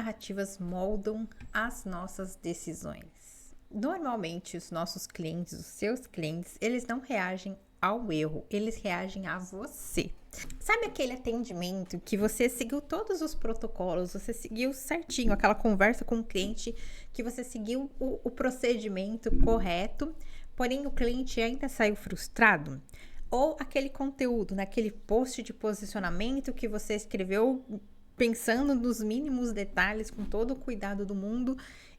narrativas moldam as nossas decisões? Normalmente, os nossos clientes, os seus clientes, eles não reagem ao erro, eles reagem a você. Sabe aquele atendimento que você seguiu todos os protocolos, você seguiu certinho aquela conversa com o cliente, que você seguiu o procedimento correto, porém o cliente ainda saiu frustrado? Ou aquele conteúdo, naquele post de posicionamento que você escreveu pensando nos mínimos detalhes, com todo o cuidado do mundo,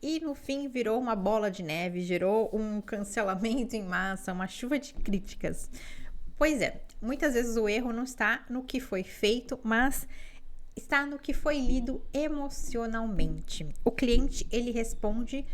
e no fim virou uma bola de neve, gerou um cancelamento em massa, uma chuva de críticas. Pois é, muitas vezes o erro não está no que foi feito, mas está no que foi lido emocionalmente. O cliente, ele responde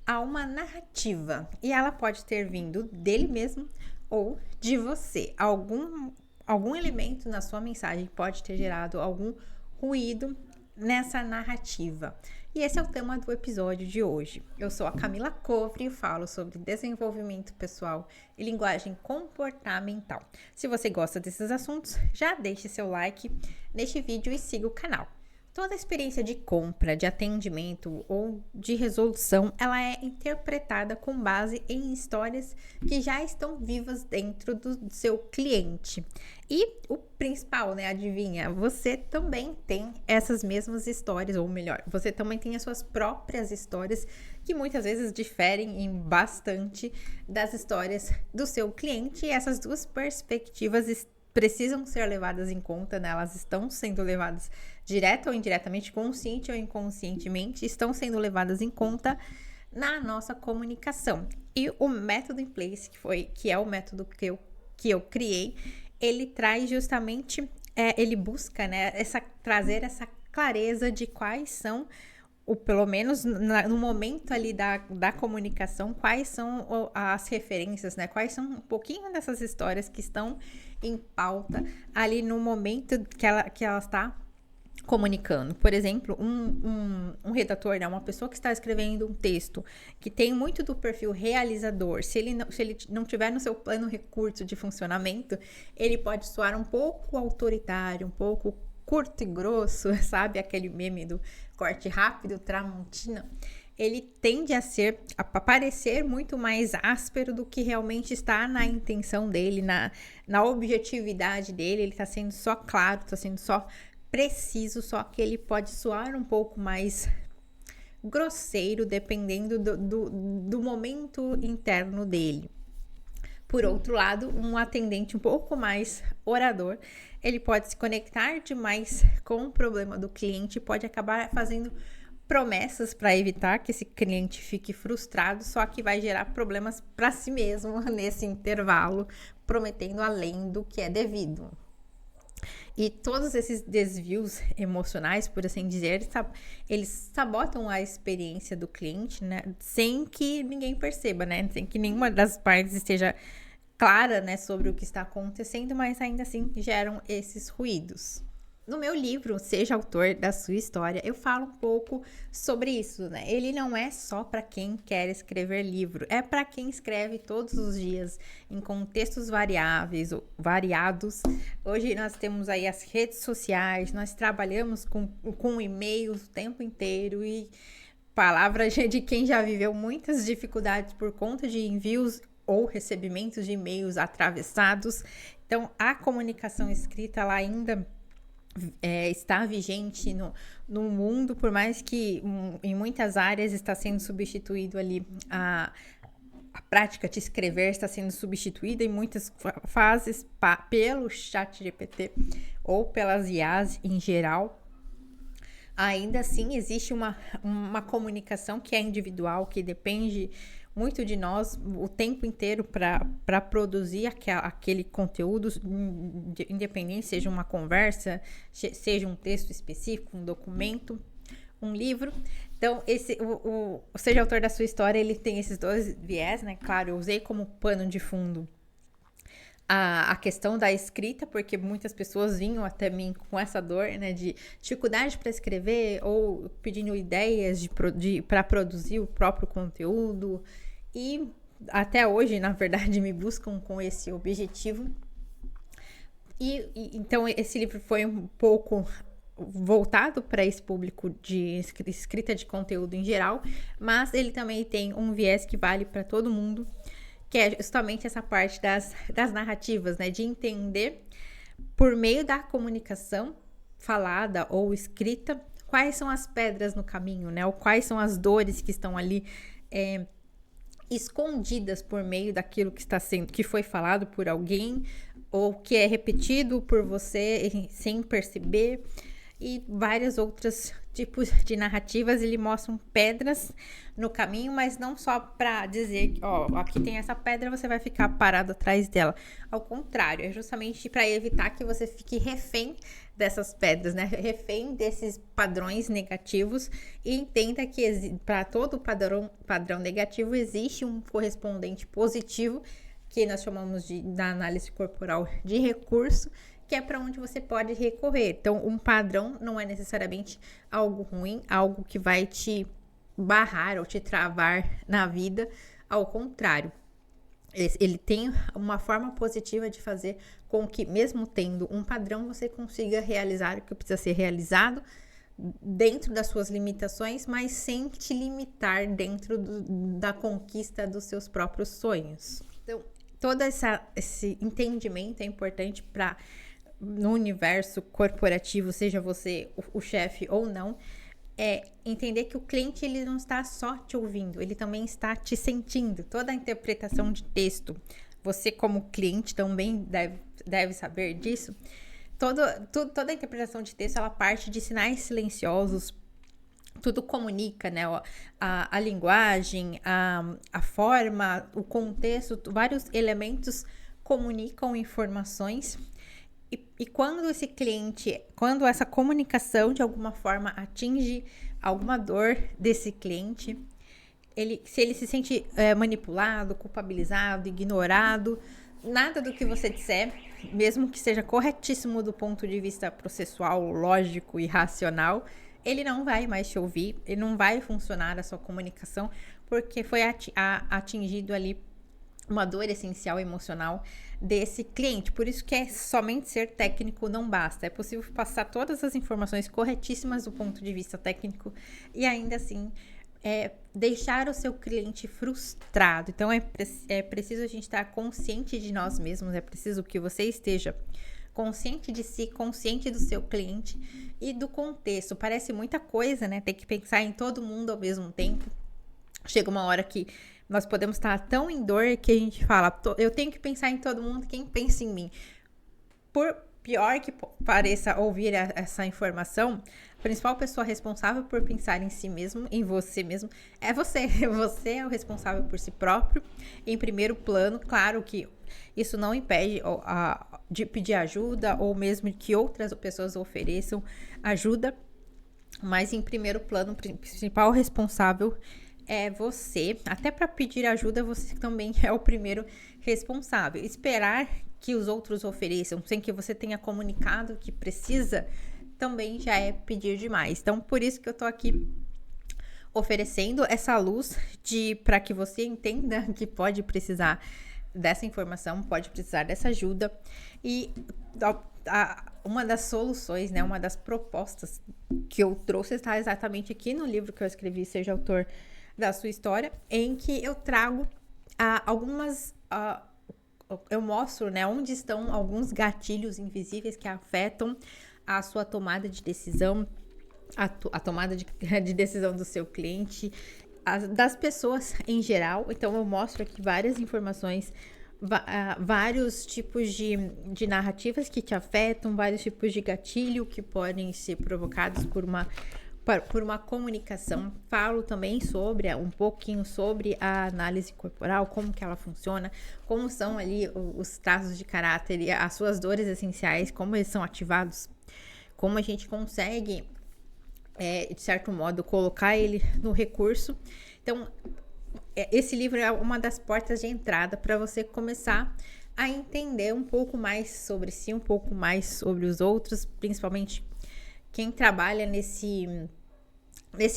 a uma narrativa, e ela pode ter vindo dele mesmo ou de você. Algum elemento na sua mensagem pode ter gerado algum ruído nessa narrativa. E esse é o tema do episódio de hoje. Eu sou a Camila Covre e falo sobre desenvolvimento pessoal e linguagem comportamental. Se você gosta desses assuntos, já deixe seu like neste vídeo e siga o canal. Toda experiência de compra, de atendimento ou de resolução, ela é interpretada com base em histórias que já estão vivas dentro do seu cliente. E o principal, né? Adivinha? Você também tem essas mesmas histórias, ou melhor, você também tem as suas próprias histórias que muitas vezes diferem em bastante das histórias do seu cliente, e essas duas perspectivas precisam ser levadas em conta, né? Elas estão sendo levadas direta ou indiretamente, consciente ou inconscientemente, estão sendo levadas em conta na nossa comunicação. E o método in place, que é o método que eu criei, ele traz justamente, ele busca, né, trazer essa clareza de quais são, ou pelo menos no momento ali da comunicação, quais são as referências, né? Quais são um pouquinho dessas histórias que estão em pauta ali no momento que ela está comunicando. Por exemplo, um redator, né? Uma pessoa que está escrevendo um texto que tem muito do perfil realizador, se ele não tiver no seu plano recurso de funcionamento, ele pode soar um pouco autoritário, um pouco curto e grosso, sabe? Aquele meme do corte rápido, Tramontina. Ele tende a parecer muito mais áspero do que realmente está na intenção dele, na objetividade dele. Ele está sendo só claro, está sendo só preciso, só que ele pode soar um pouco mais grosseiro, dependendo do momento interno dele. Por outro lado, um atendente um pouco mais orador, ele pode se conectar demais com o problema do cliente e pode acabar fazendo promessas para evitar que esse cliente fique frustrado, só que vai gerar problemas para si mesmo nesse intervalo, prometendo além do que é devido. E todos esses desvios emocionais, por assim dizer, eles sabotam a experiência do cliente, né? Sem que ninguém perceba, né? Sem que nenhuma das partes esteja clara, né, sobre o que está acontecendo, mas ainda assim geram esses ruídos. No meu livro, Seja Autor da Sua História, eu falo um pouco sobre isso, né? Ele não é só para quem quer escrever livro, é para quem escreve todos os dias em contextos variados. Hoje nós temos aí as redes sociais, nós trabalhamos com e-mails o tempo inteiro e palavras de quem já viveu muitas dificuldades por conta de envios ou recebimentos de e-mails atravessados. Então, a comunicação escrita, ela ainda está vigente no mundo, por mais que em muitas áreas está sendo substituído ali a prática de escrever está sendo substituída em muitas fases pelo ChatGPT ou pelas IAs em geral. Ainda assim, existe uma comunicação que é individual, que depende muito de nós o tempo inteiro para produzir aquele conteúdo, independente, seja uma conversa, seja um texto específico, um documento, um livro. Então, o Seja Autor da Sua História, ele tem esses dois viés, né? Claro, eu usei como pano de fundo a questão da escrita, porque muitas pessoas vinham até mim com essa dor, né, de dificuldade para escrever ou pedindo ideias para produzir o próprio conteúdo, e até hoje, na verdade, me buscam com esse objetivo. Então esse livro foi um pouco voltado para esse público de escrita de conteúdo em geral, mas ele também tem um viés que vale para todo mundo, que é justamente essa parte das narrativas, né? De entender, por meio da comunicação falada ou escrita, quais são as pedras no caminho, né? Ou quais são as dores que estão ali escondidas por meio daquilo que foi falado por alguém, ou que é repetido por você sem perceber. E vários outros tipos de narrativas, ele mostra pedras no caminho, mas não só para dizer que, aqui tem essa pedra, você vai ficar parado atrás dela. Ao contrário, é justamente para evitar que você fique refém dessas pedras, né? Refém desses padrões negativos, e entenda que para todo padrão negativo existe um correspondente positivo, que nós chamamos da análise corporal de recurso, que é para onde você pode recorrer. Então, um padrão não é necessariamente algo ruim, algo que vai te barrar ou te travar na vida. Ao contrário, ele tem uma forma positiva de fazer com que, mesmo tendo um padrão, você consiga realizar o que precisa ser realizado dentro das suas limitações, mas sem te limitar dentro da conquista dos seus próprios sonhos. Então, todo esse entendimento é importante para, no universo corporativo, seja você o chefe ou não, entender que o cliente, ele não está só te ouvindo, ele também está te sentindo. Toda a interpretação de texto, você como cliente também deve saber disso. Toda a interpretação de texto, ela parte de sinais silenciosos. Tudo comunica, né? A linguagem, a forma, o contexto, vários elementos comunicam informações. E quando essa comunicação de alguma forma atinge alguma dor desse cliente, se ele se sente manipulado, culpabilizado, ignorado, nada do que você disser, mesmo que seja corretíssimo do ponto de vista processual, lógico e racional, ele não vai mais te ouvir, ele não vai funcionar a sua comunicação, porque foi atingido ali uma dor essencial emocional desse cliente. Por isso que somente ser técnico não basta. É possível passar todas as informações corretíssimas do ponto de vista técnico e ainda assim deixar o seu cliente frustrado. Então é preciso a gente estar consciente de nós mesmos, é preciso que você esteja consciente de si, consciente do seu cliente e do contexto. Parece muita coisa, né? Tem que pensar em todo mundo ao mesmo tempo. Chega uma hora que nós podemos estar tão em dor que a gente fala, eu tenho que pensar em todo mundo, quem pensa em mim? Por pior que pareça ouvir essa informação, a principal pessoa responsável por pensar em si mesmo, em você mesmo, é você. Você é o responsável por si próprio, em primeiro plano. Claro que isso não impede de pedir ajuda, ou mesmo que outras pessoas ofereçam ajuda, mas em primeiro plano, o principal responsável é você. Até para pedir ajuda, você também é o primeiro responsável. Esperar que os outros ofereçam sem que você tenha comunicado que precisa, também já é pedir demais. Então, por isso que eu tô aqui oferecendo essa luz para que você entenda que pode precisar dessa informação, pode precisar dessa ajuda. E uma das soluções, né, uma das propostas que eu trouxe está exatamente aqui no livro que eu escrevi, Seja Autor da Sua História, em que eu trago eu mostro, né, onde estão alguns gatilhos invisíveis que afetam a sua tomada de decisão, a tomada de decisão do seu cliente, das pessoas em geral. Então eu mostro aqui várias informações, vários tipos de narrativas que te afetam, vários tipos de gatilho que podem ser provocados por uma comunicação. Falo também um pouquinho sobre a análise corporal, como que ela funciona, como são ali os traços de caráter e as suas dores essenciais, como eles são ativados, como a gente consegue, de certo modo, colocar ele no recurso. Então, esse livro é uma das portas de entrada para você começar a entender um pouco mais sobre si, um pouco mais sobre os outros, principalmente quem trabalha nesse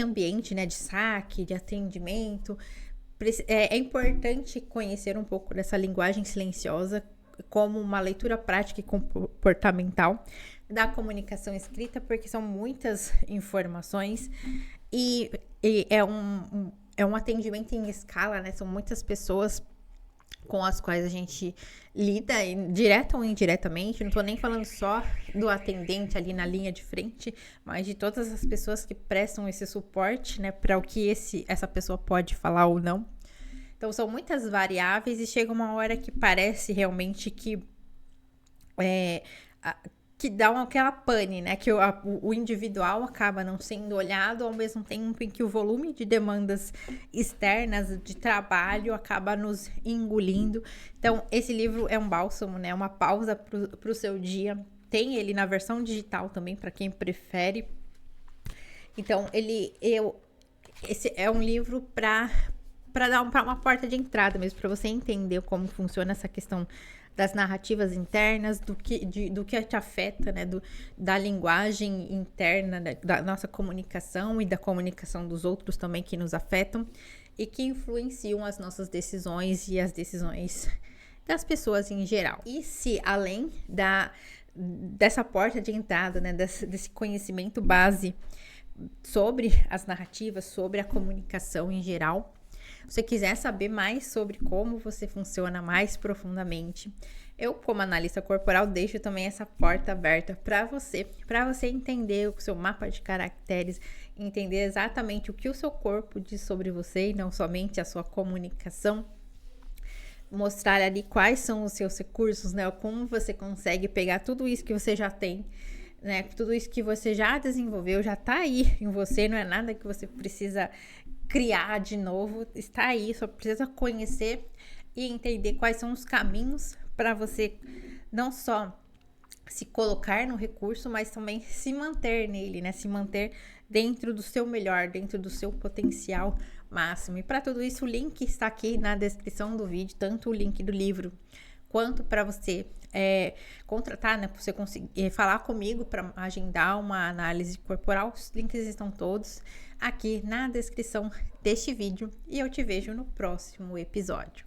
ambiente, né, de saque, de atendimento. É importante conhecer um pouco dessa linguagem silenciosa, como uma leitura prática e comportamental da comunicação escrita, porque são muitas informações e é um atendimento em escala, né? São muitas pessoas com as quais a gente lida, direta ou indiretamente. Não tô nem falando só do atendente ali na linha de frente, mas de todas as pessoas que prestam esse suporte, né, para o que essa pessoa pode falar ou não. Então, são muitas variáveis e chega uma hora que parece realmente que dá aquela pane, né? Que o individual acaba não sendo olhado ao mesmo tempo em que o volume de demandas externas de trabalho acaba nos engolindo. Então, esse livro é um bálsamo, né? Uma pausa para o seu dia. Tem ele na versão digital também, para quem prefere. Então, esse é um livro para dar uma porta de entrada mesmo, para você entender como funciona essa questão das narrativas internas, do que te afeta, né, da linguagem interna, né, da nossa comunicação e da comunicação dos outros também, que nos afetam e que influenciam as nossas decisões e as decisões das pessoas em geral. E se além dessa porta de entrada, né, desse conhecimento base sobre as narrativas, sobre a comunicação em geral, você quiser saber mais sobre como você funciona mais profundamente, eu, como analista corporal, deixo também essa porta aberta para você entender o seu mapa de caracteres, entender exatamente o que o seu corpo diz sobre você e não somente a sua comunicação, mostrar ali quais são os seus recursos, né? Como você consegue pegar tudo isso que você já tem, né? Tudo isso que você já desenvolveu, já tá aí em você, não é nada que você precisa criar de novo, está aí, só precisa conhecer e entender quais são os caminhos para você não só se colocar no recurso, mas também se manter nele, né? Se manter dentro do seu melhor, dentro do seu potencial máximo. E para tudo isso, o link está aqui na descrição do vídeo, tanto o link do livro quanto para você contratar, né? Para você conseguir falar comigo para agendar uma análise corporal. Os links estão todos aqui na descrição deste vídeo e eu te vejo no próximo episódio.